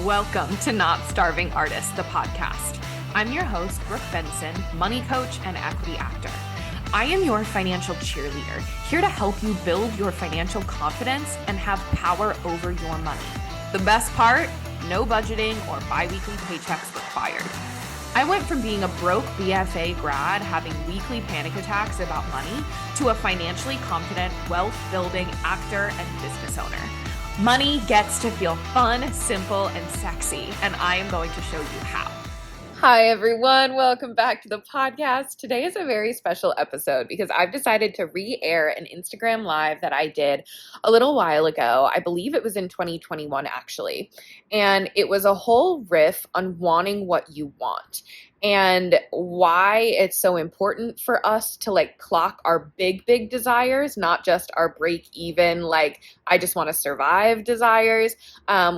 Welcome to Not Starving Artist, the podcast. I'm your host, Brooke Benson, money coach and equity actor. I am your financial cheerleader, here to help you build your financial confidence and have power over your money. The best part, no budgeting or bi-weekly paychecks required. I went from being a broke BFA grad having weekly panic attacks about money to a financially confident, wealth-building actor and business owner. Money gets to feel fun, simple, and sexy, and I am going to show you how. Hi, everyone. Welcome back to the podcast. Today is a very special episode because I've decided to re-air an Instagram Live that I did a little while ago. I believe it was in 2021, actually. And it was a whole riff on wanting what you want and why it's so important for us to clock our big desires, not just our break even, I just want to survive desires.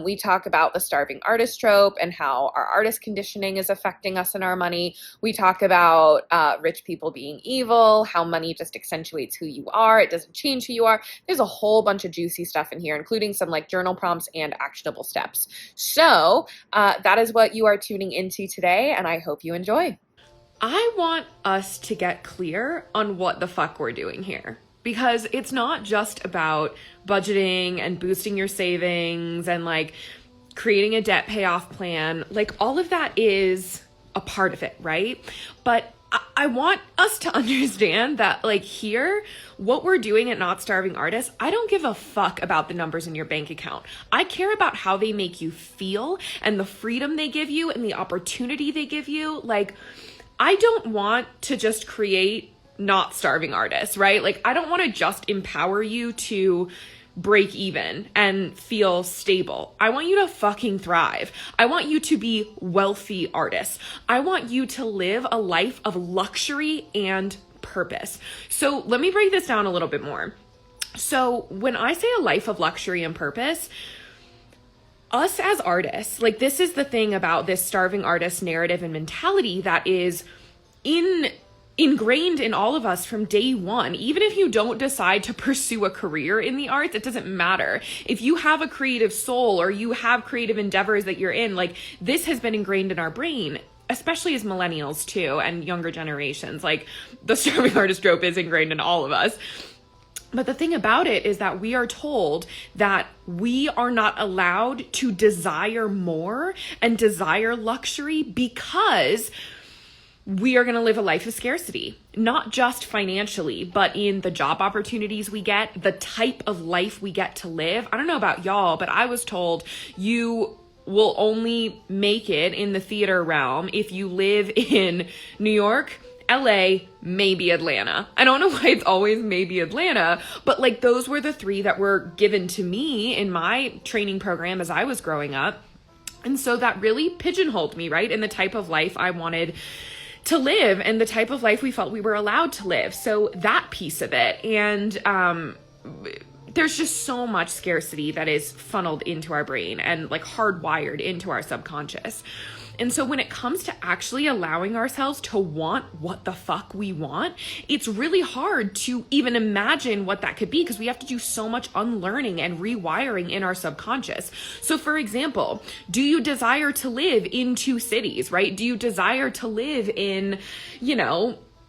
We talk about the starving artist trope and how our artist conditioning is affecting us and our money. We talk about rich people being evil, how money just accentuates who you are. It doesn't change who you are. There's a whole bunch of juicy stuff in here, including some journal prompts and actionable steps. So that is what you are tuning into today, and I hope you enjoy. I want us to get clear on what the fuck we're doing here. Because it's not just about budgeting and boosting your savings and creating a debt payoff plan. All of that is a part of it, right? But I want us to understand that here, what we're doing at Not Starving Artists, I don't give a fuck about the numbers in your bank account. I care about how they make you feel and the freedom they give you and the opportunity they give you. I don't want to just create not starving artists, right? I don't want to just empower you to break even and feel stable. I want you to fucking thrive. I want you to be wealthy artists. I want you to live a life of luxury and purpose. So let me break this down a little bit more. So when I say a life of luxury and purpose, us as artists, this is the thing about this starving artist narrative and mentality that is ingrained in all of us from day one. Even if you don't decide to pursue a career in the arts, it doesn't matter. If you have a creative soul or you have creative endeavors that you're in, this has been ingrained in our brain, especially as millennials too, and younger generations. The starving artist trope is ingrained in all of us. But the thing about it is that we are told that we are not allowed to desire more and desire luxury because we are going to live a life of scarcity, not just financially, but in the job opportunities we get, the type of life we get to live. I don't know about y'all, but I was told you will only make it in the theater realm if you live in New York, LA, maybe Atlanta. I don't know why it's always maybe Atlanta, but those were the three that were given to me in my training program as I was growing up. And so that really pigeonholed me, right, in the type of life I wanted to live and the type of life we felt we were allowed to live. So that piece of it. And there's just so much scarcity that is funneled into our brain and hardwired into our subconscious. And so when it comes to actually allowing ourselves to want what the fuck we want, it's really hard to even imagine what that could be because we have to do so much unlearning and rewiring in our subconscious. So for example, do you desire to live in two cities, right? Do you desire to live in,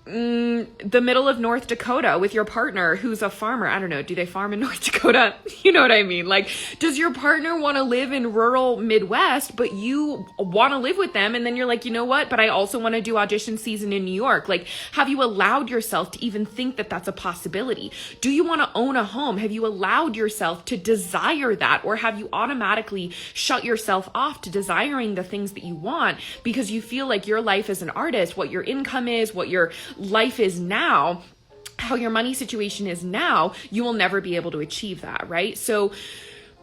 the middle of North Dakota with your partner who's a farmer? I don't know. Do they farm in North Dakota? You know what I mean? Does your partner want to live in rural Midwest, but you want to live with them? And then you're you know what? But I also want to do audition season in New York. Have you allowed yourself to even think that that's a possibility? Do you want to own a home? Have you allowed yourself to desire that? Or have you automatically shut yourself off to desiring the things that you want because you feel like your life as an artist, what your income is, what your life is now, how your money situation is now, you will never be able to achieve that, right? So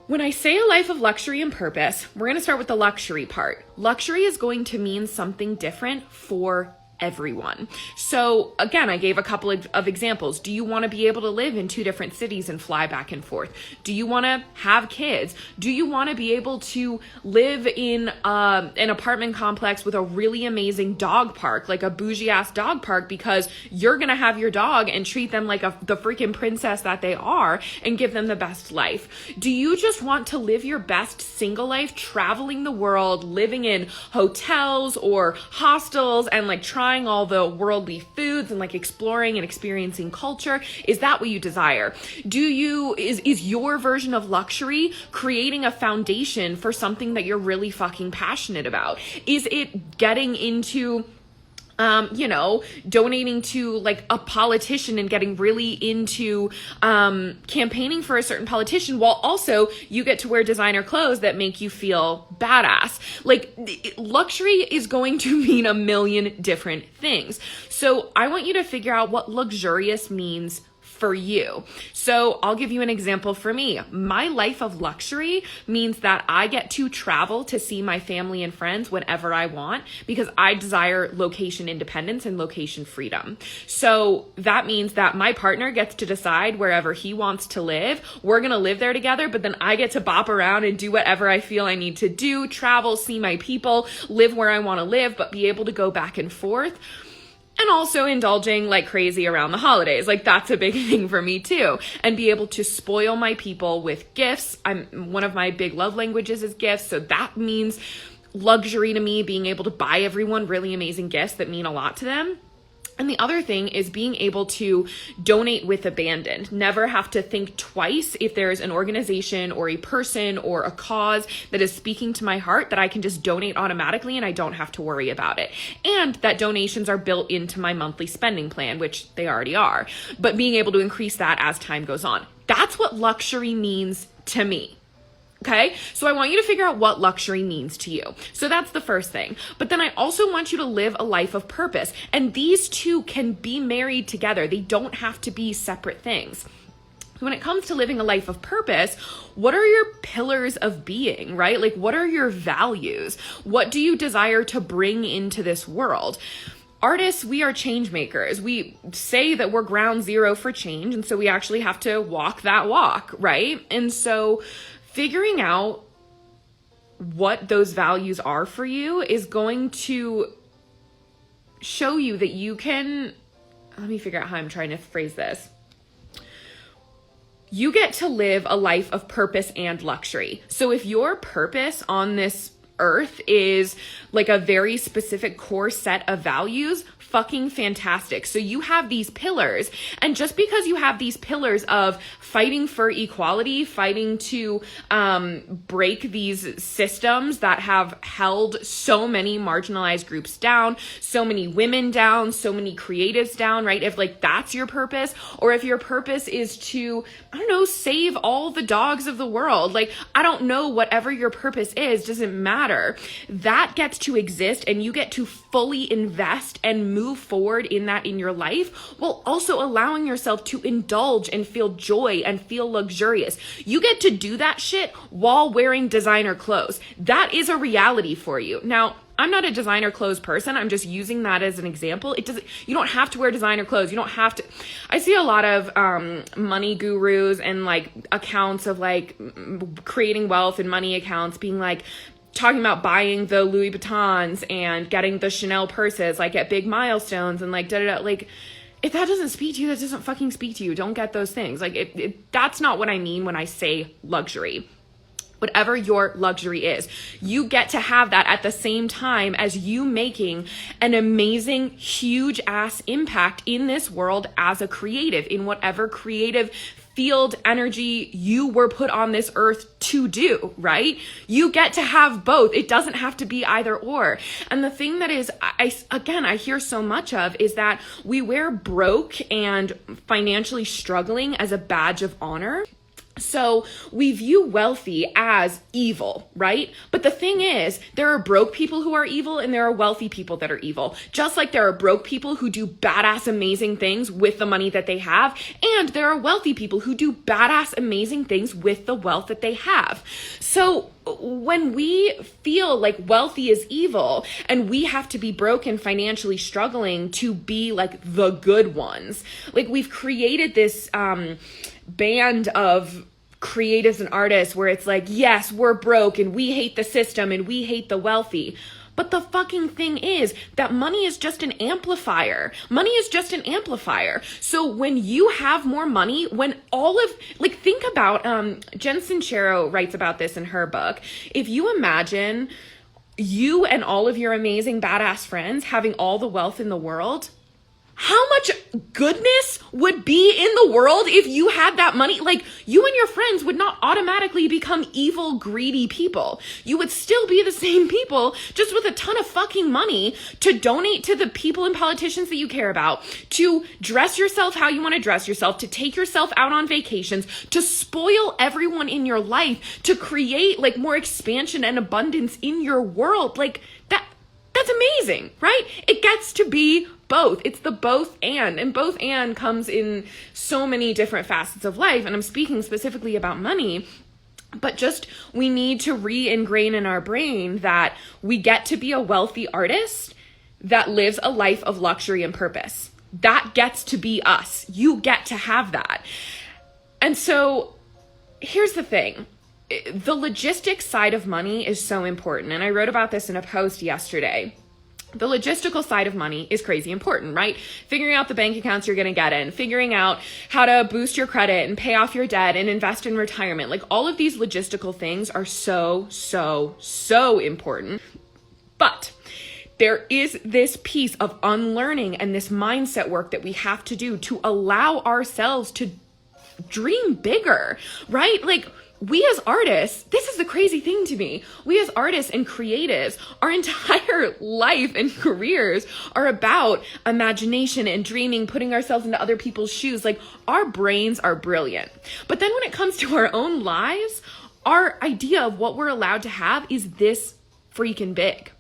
when I say a life of luxury and purpose, we're going to start with the luxury part. Luxury is going to mean something different for everyone. So again, I gave a couple of examples. Do you want to be able to live in 2 different cities and fly back and forth? Do you want to have kids? Do you want to be able to live in an apartment complex with a really amazing dog park, like a bougie ass dog park, because you're going to have your dog and treat them like the freaking princess that they are and give them the best life? Do you just want to live your best single life, traveling the world, living in hotels or hostels and like trying all the worldly foods and like exploring and experiencing culture? Is that what you desire? Is your version of luxury creating a foundation for something that you're really fucking passionate about? Is it getting into donating to like a politician and getting really into campaigning for a certain politician, while also you get to wear designer clothes that make you feel badass? Like, luxury is going to mean a million different things. So I want you to figure out what luxurious means for you. So I'll give you an example for me. My life of luxury means that I get to travel to see my family and friends whenever I want, because I desire location independence and location freedom. So that means that my partner gets to decide wherever he wants to live. We're going to live there together, but then I get to bop around and do whatever I feel I need to do, travel, see my people, live where I want to live, but be able to go back and forth. And also indulging like crazy around the holidays. Like, that's a big thing for me too. And be able to spoil my people with gifts. One of my big love languages is gifts. So that means luxury to me, being able to buy everyone really amazing gifts that mean a lot to them. And the other thing is being able to donate with abandon. Never have to think twice if there's an organization or a person or a cause that is speaking to my heart, that I can just donate automatically and I don't have to worry about it. And that donations are built into my monthly spending plan, which they already are, but being able to increase that as time goes on. That's what luxury means to me. Okay, so I want you to figure out what luxury means to you. So that's the first thing. But then I also want you to live a life of purpose. And these two can be married together. They don't have to be separate things. When it comes to living a life of purpose, what are your pillars of being, right? Like, what are your values? What do you desire to bring into this world? Artists, we are change makers. We say that we're ground zero for change. And so we actually have to walk that walk, right? And so figuring out what those values are for you is going to show you that you can, let me figure out how I'm trying to phrase this. You get to live a life of purpose and luxury. So if your purpose on this earth is like a very specific core set of values, fucking fantastic. So you have these pillars, and just because you have these pillars of fighting for equality, fighting to break these systems that have held so many marginalized groups down, so many women down, so many creatives down, right? If like that's your purpose, or if your purpose is to, I don't know, save all the dogs of the world, like, I don't know, whatever your purpose is, doesn't matter. That gets to exist, and you get to fully invest and move forward in that in your life, while also allowing yourself to indulge and feel joy and feel luxurious. You get to do that shit while wearing designer clothes. That is a reality for you. Now, I'm not a designer clothes person. I'm just using that as an example. You don't have to wear designer clothes. You don't have to. I see a lot of money gurus and like accounts of like creating wealth and money accounts being like, talking about buying the Louis Vuittons and getting the Chanel purses, like at big milestones and like da-da-da. Like, if that doesn't speak to you, that doesn't fucking speak to you. Don't get those things. Like, that's not what I mean when I say luxury. Whatever your luxury is, you get to have that at the same time as you making an amazing, huge ass impact in this world as a creative, in whatever creative field, energy you were put on this earth to do, right? You get to have both. It doesn't have to be either or. And the thing that is, I hear so much of is that we wear broke and financially struggling as a badge of honor. So we view wealthy as evil, right? But the thing is, there are broke people who are evil and there are wealthy people that are evil. Just like there are broke people who do badass, amazing things with the money that they have. And there are wealthy people who do badass, amazing things with the wealth that they have. So when we feel like wealthy is evil and we have to be broke and financially struggling to be like the good ones, like we've created this band of creatives and artists where it's like, yes, we're broke and we hate the system and we hate the wealthy. But the fucking thing is that money is just an amplifier. Money is just an amplifier. So when you have more money, when all of, like, think about, Jen Sincero writes about this in her book. If you imagine you and all of your amazing badass friends having all the wealth in the world, how much goodness would be in the world if you had that money? Like, you and your friends would not automatically become evil, greedy people. You would still be the same people, just with a ton of fucking money to donate to the people and politicians that you care about, to dress yourself how you want to dress yourself, to take yourself out on vacations, to spoil everyone in your life, to create like more expansion and abundance in your world. Like, that's amazing, right? It gets to be both. It's the both and both and comes in so many different facets of life. And I'm speaking specifically about money, but just we need to re-ingrain in our brain that we get to be a wealthy artist that lives a life of luxury and purpose. That gets to be us. You get to have that. And so here's the thing. The logistics side of money is so important. And I wrote about this in a post yesterday. The logistical side of money is crazy important, right? Figuring out the bank accounts you're going to get in, figuring out how to boost your credit and pay off your debt and invest in retirement. Like, all of these logistical things are so, so, so important. But there is this piece of unlearning and this mindset work that we have to do to allow ourselves to dream bigger, right? Like, we as artists, this is the crazy thing to me. We as artists and creatives, our entire life and careers are about imagination and dreaming, putting ourselves into other people's shoes. Like, our brains are brilliant. But then when it comes to our own lives, our idea of what we're allowed to have is this freaking big.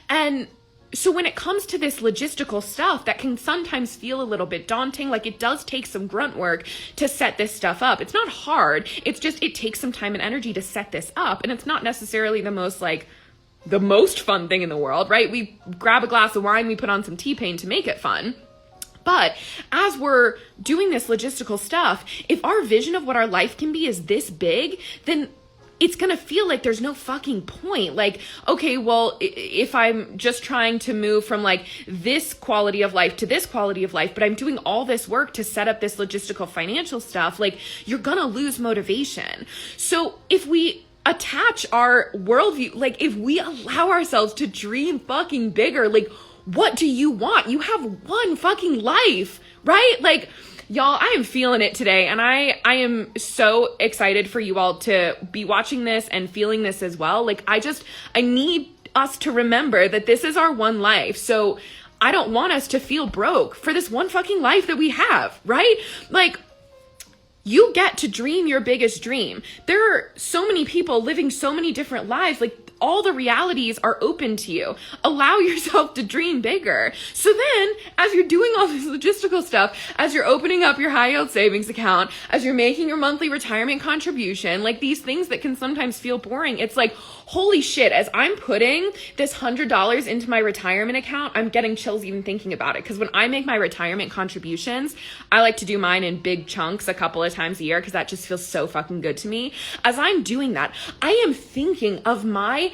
And so when it comes to this logistical stuff that can sometimes feel a little bit daunting, like it does take some grunt work to set this stuff up. It's not hard. It's just, it takes some time and energy to set this up. And it's not necessarily the most fun thing in the world, right? We grab a glass of wine, we put on some T-Pain to make it fun. But as we're doing this logistical stuff, if our vision of what our life can be is this big, then it's going to feel like there's no fucking point. Like, okay, well, if I'm just trying to move from like this quality of life to this quality of life, but I'm doing all this work to set up this logistical financial stuff, like, you're going to lose motivation. So if we attach our worldview, like if we allow ourselves to dream fucking bigger, like, what do you want? You have one fucking life, right? Like, y'all, I am feeling it today, and I am so excited for you all to be watching this and feeling this as well. Like, I need us to remember that this is our one life. So I don't want us to feel broke for this one fucking life that we have, right? Like, you get to dream your biggest dream. There are so many people living so many different lives. Like, all the realities are open to you. Allow yourself to dream bigger. So then, as you're doing all this logistical stuff, as you're opening up your high yield savings account, as you're making your monthly retirement contribution, like these things that can sometimes feel boring, it's like, holy shit, as I'm putting this $100 into my retirement account, I'm getting chills even thinking about it. Because when I make my retirement contributions, I like to do mine in big chunks a couple of times a year because that just feels so fucking good to me. As I'm doing that, I am thinking of my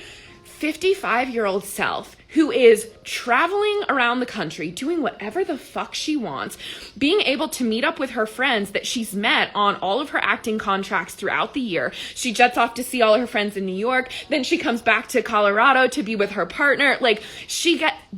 55-year-old self who is traveling around the country, doing whatever the fuck she wants, being able to meet up with her friends that she's met on all of her acting contracts throughout the year. She jets off to see all of her friends in New York. Then she comes back to Colorado to be with her partner. Like,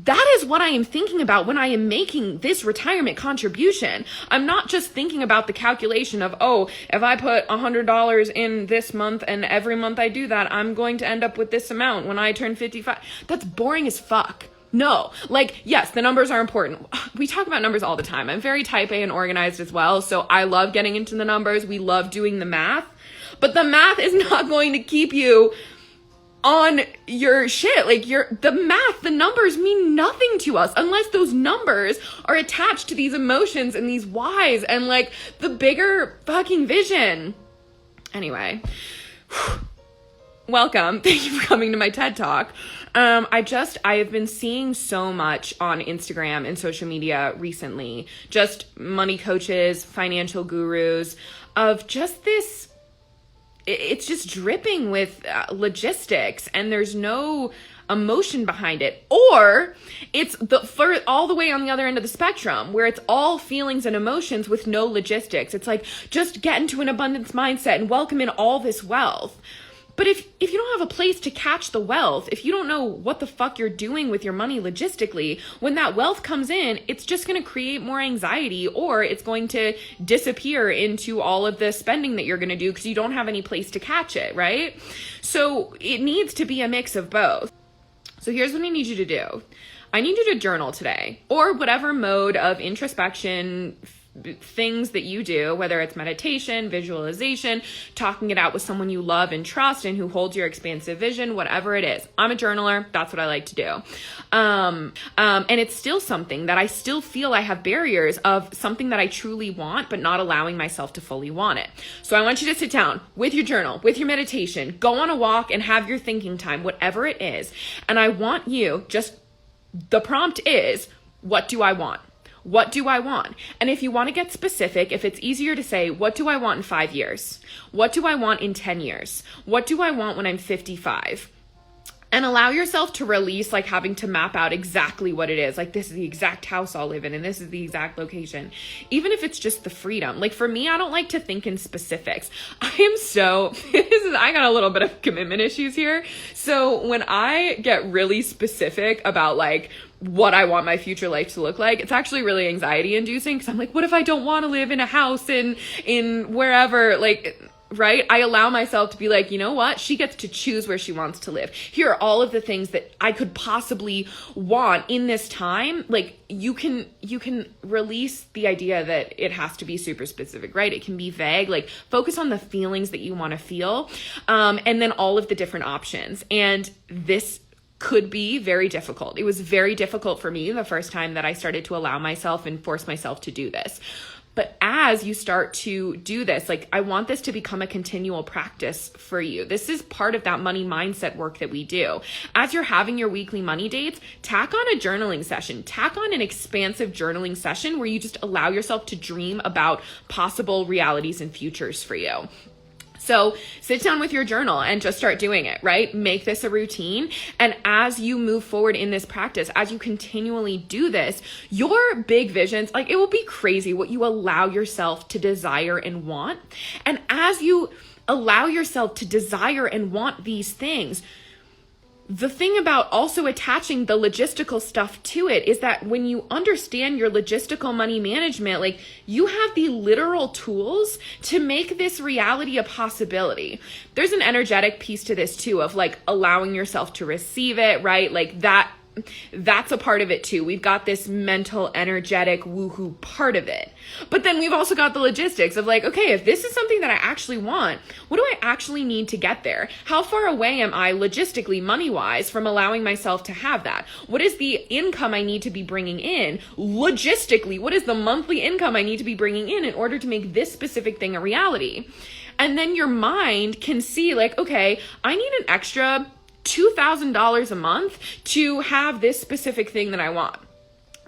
that is what I am thinking about when I am making this retirement contribution. I'm not just thinking about the calculation of, oh, if I put $100 in this month and every month I do that, I'm going to end up with this amount when I turn 55. That's boring as fuck. No, like, yes, the numbers are important. We talk about numbers all the time. I'm very type A and organized as well. So I love getting into the numbers. We love doing the math, but the math is not going to keep you on your shit. Like, the numbers mean nothing to us unless those numbers are attached to these emotions and these whys and like the bigger fucking vision. Anyway, welcome. Thank you for coming to my TED Talk. I have been seeing so much on Instagram and social media recently, just money coaches, financial gurus, of just this, it's just dripping with logistics, and there's no emotion behind it. Or it's for all the way on the other end of the spectrum, where it's all feelings and emotions with no logistics. It's like, just get into an abundance mindset and welcome in all this wealth. But if you don't have a place to catch the wealth, if you don't know what the fuck you're doing with your money logistically, when that wealth comes in, it's just going to create more anxiety, or it's going to disappear into all of the spending that you're going to do because you don't have any place to catch it, right? So it needs to be a mix of both. So here's what I need you to do. I need you to journal today, or whatever mode of introspection things that you do, whether it's meditation, visualization, talking it out with someone you love and trust and who holds your expansive vision, whatever it is. I'm a journaler. That's what I like to do. And it's still something that I still feel I have barriers of something that I truly want, but not allowing myself to fully want it. So I want you to sit down with your journal, with your meditation, go on a walk and have your thinking time, whatever it is. And I want you, the prompt is, what do I want? What do I want? And if you want to get specific, if it's easier to say, what do I want in 5 years? What do I want in 10 years? What do I want when I'm 55? And allow yourself to release like having to map out exactly what it is. Like, this is the exact house I'll live in and this is the exact location. Even if it's just the freedom. Like, for me, I don't like to think in specifics. I got a little bit of commitment issues here. So when I get really specific about like what I want my future life to look like, it's actually really anxiety inducing, because I'm like, what if I don't want to live in a house in wherever, like, right? I allow myself to be like, you know what? She gets to choose where she wants to live. Here are all of the things that I could possibly want in this time. Like, you can release the idea that it has to be super specific, right? It can be vague. Like, focus on the feelings that you want to feel, and then all of the different options. And this could be very difficult. It was very difficult for me the first time that I started to allow myself and force myself to do this. But as you start to do this, like, I want this to become a continual practice for you. This is part of that money mindset work that we do. As you're having your weekly money dates, tack on a journaling session, tack on an expansive journaling session where you just allow yourself to dream about possible realities and futures for you. So sit down with your journal and just start doing it, right? Make this a routine. And as you move forward in this practice, as you continually do this, your big visions, like, it will be crazy what you allow yourself to desire and want. And as you allow yourself to desire and want these things, the thing about also attaching the logistical stuff to it is that when you understand your logistical money management, like, you have the literal tools to make this reality a possibility. There's an energetic piece to this too, of like allowing yourself to receive it, right? Like, that's a part of it too. We've got this mental, energetic, woohoo part of it. But then we've also got the logistics of like, okay, if this is something that I actually want, what do I actually need to get there? How far away am I logistically, money-wise, from allowing myself to have that? What is the income I need to be bringing in? Logistically, what is the monthly income I need to be bringing in order to make this specific thing a reality? And then your mind can see like, okay, I need an extra $2,000 a month to have this specific thing that I want.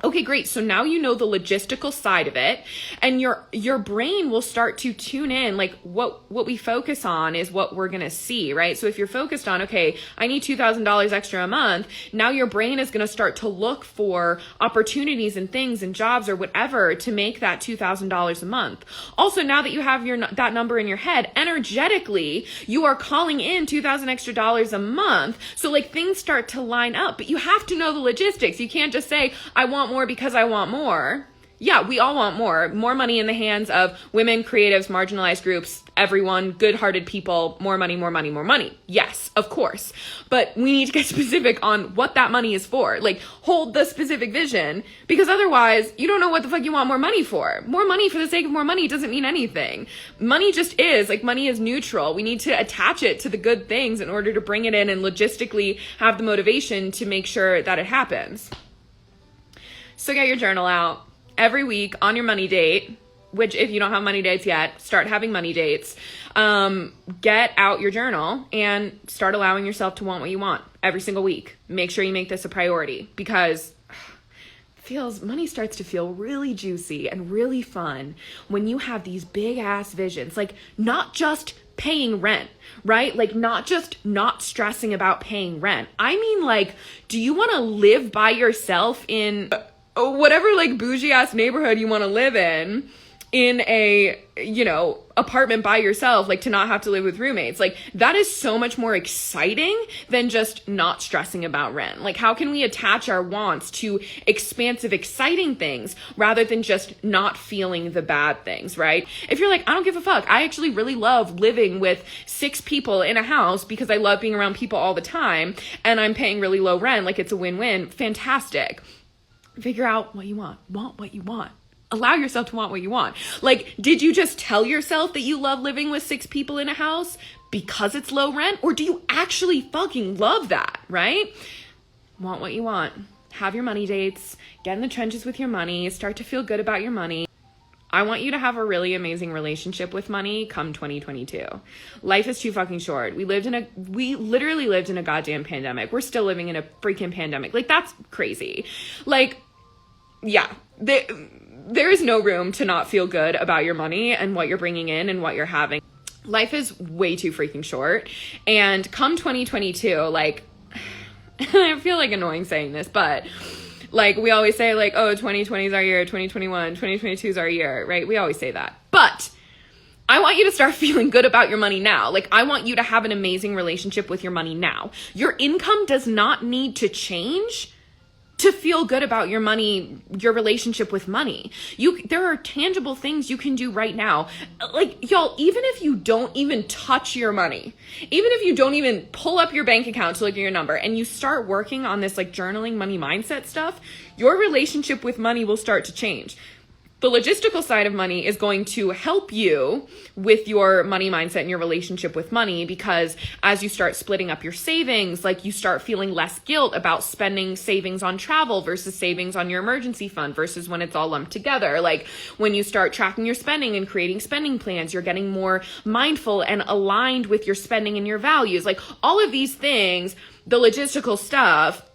Okay, great. So now you know the logistical side of it, and your brain will start to tune in. Like, what we focus on is what we're going to see, right? So if you're focused on, okay, I need $2,000 extra a month, now your brain is going to start to look for opportunities and things and jobs or whatever to make that $2,000 a month. Also, now that you have that number in your head, energetically, you are calling in $2,000 extra dollars a month. So like, things start to line up, but you have to know the logistics. You can't just say, I want more because I want more. Yeah, we all want more money in the hands of women, creatives, marginalized groups, everyone, good-hearted people, more money, more money, more money. Yes, of course. But we need to get specific on what that money is for. Like, hold the specific vision, because otherwise you don't know what the fuck you want more money for. More money for the sake of more money doesn't mean anything. Money just is, like, money is neutral. We need to attach it to the good things in order to bring it in and logistically have the motivation to make sure that it happens. So get your journal out every week on your money date. which if you don't have money dates yet, start having money dates. Get out your journal and start allowing yourself to want what you want every single week. Make sure you make this a priority, because money starts to feel really juicy and really fun when you have these big ass visions, like not just paying rent, right? Like not just not stressing about paying rent. I mean, like, do you want to live by yourself in whatever like bougie ass neighborhood you want to live in a, apartment by yourself, like to not have to live with roommates? Like that is so much more exciting than just not stressing about rent. Like how can we attach our wants to expansive, exciting things rather than just not feeling the bad things, right? If you're like, I don't give a fuck, I actually really love living with 6 people in a house because I love being around people all the time and I'm paying really low rent, like it's a win-win, fantastic. Figure out what you want what you want. Allow yourself to want what you want. Like, did you just tell yourself that you love living with 6 people in a house because it's low rent? Or do you actually fucking love that, right? Want what you want. Have your money dates. Get in the trenches with your money. Start to feel good about your money. I want you to have a really amazing relationship with money come 2022. Life is too fucking short. We literally lived in a goddamn pandemic. We're still living in a freaking pandemic. Like, that's crazy. Like, yeah, there is no room to not feel good about your money and what you're bringing in and what you're having. Life is way too freaking short. And come 2022, like, I feel like annoying saying this, but like we always say like, oh, 2020 is our year, 2021, 2022 is our year, right? We always say that. But I want you to start feeling good about your money now. Like, I want you to have an amazing relationship with your money now. Your income does not need to change to feel good about your money, your relationship with money. There are tangible things you can do right now. Like, y'all, even if you don't even touch your money, even if you don't even pull up your bank account to look at your number and you start working on this like journaling money mindset stuff, your relationship with money will start to change. The logistical side of money is going to help you with your money mindset and your relationship with money, because as you start splitting up your savings, like you start feeling less guilt about spending savings on travel versus savings on your emergency fund versus when it's all lumped together. Like when you start tracking your spending and creating spending plans, you're getting more mindful and aligned with your spending and your values. Like all of these things, the logistical stuff,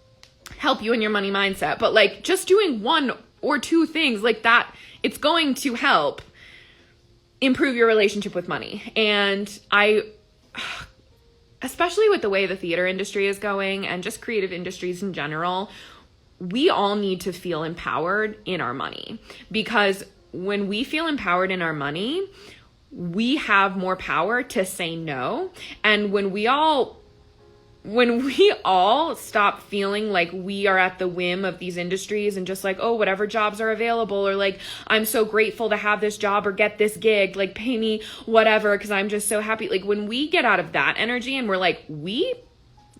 help you in your money mindset. But like just doing 1 or 2 things like that, it's going to help improve your relationship with money. And especially with the way the theater industry is going and just creative industries in general, we all need to feel empowered in our money, because when we feel empowered in our money, we have more power to say no. And when we all stop feeling like we are at the whim of these industries and just like, oh, whatever jobs are available, or like, I'm so grateful to have this job or get this gig, like pay me whatever, because I'm just so happy. Like when we get out of that energy and we're like, we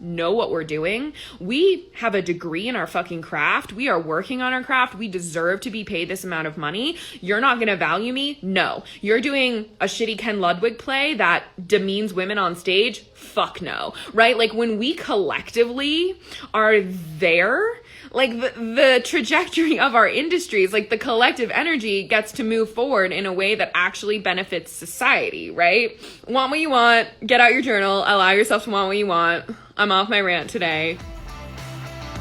know what we're doing, we have a degree in our fucking craft, we are working on our craft, we deserve to be paid this amount of money, you're not gonna value me? No. You're doing a shitty Ken Ludwig play that demeans women on stage? Fuck no, right? Like when we collectively are there, like the trajectory of our industries, like the collective energy gets to move forward in a way that actually benefits society, right? Want what you want, get out your journal, allow yourself to want what you want. I'm off my rant today.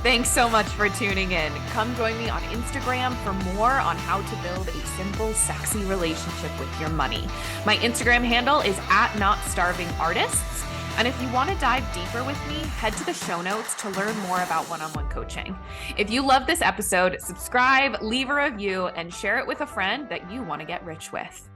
Thanks so much for tuning in. Come join me on Instagram for more on how to build a simple, sexy relationship with your money. My Instagram handle is @NotStarvingArtists. And if you want to dive deeper with me, head to the show notes to learn more about one-on-one coaching. If you love this episode, subscribe, leave a review, and share it with a friend that you want to get rich with.